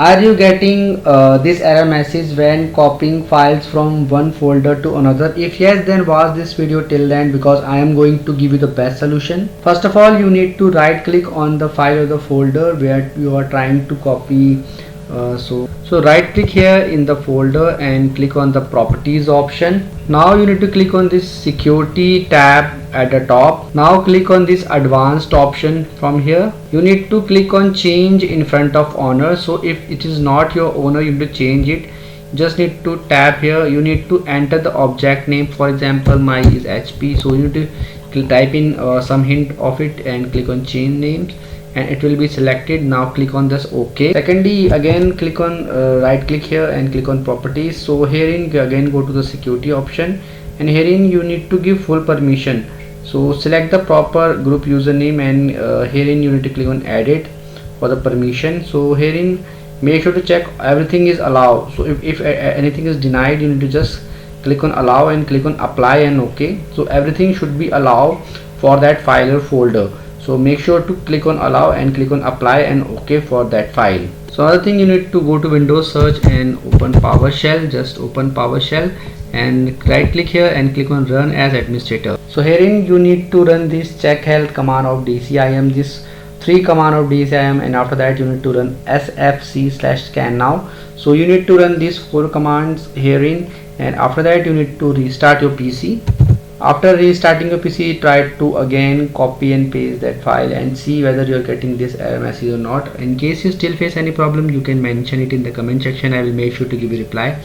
Are you getting this error message when copying files from one folder to another? If yes, then watch this video till the end because I am going to give you the best solution. First of all, you need to right click on the file or the folder where you are trying to copy. So right click here in the folder and click on the properties option. Now you need to click on this security tab at the top. Now click on this advanced option. From here you need to click on change in front of owner. So if it is not your owner, you need to change it. Just need to tap here. You need to enter the object name. For example, my is HP, so you need to type in some hint of it and click on change names and it will be selected. Now click on this OK. Secondly, again click on right click here and click on properties. So herein again go to the security option and herein you need to give full permission. So select the proper group username and herein you need to click on edit for the permission. So herein make sure to check everything is allowed. So if anything is denied, you need to just click on allow and click on apply and OK. So everything should be allowed for that file or folder. So make sure to click on allow and click on apply and OK for that file. So another thing, you need to go to Windows search and open PowerShell. Just open PowerShell and right click here and click on run as administrator. So herein you need to run this CheckHealth command of DCIM, this 3 command of DCIM, and after that you need to run sfc/scan now. So you need to run these 4 commands herein and after that you need to restart your PC. After restarting your PC, try to again copy and paste that file and see whether you are getting this error message or not. In case you still face any problem, you can mention it in the comment section. I will make sure to give you reply.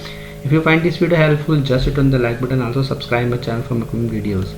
If you find this video helpful, just hit on the like button. Also subscribe my channel for upcoming videos.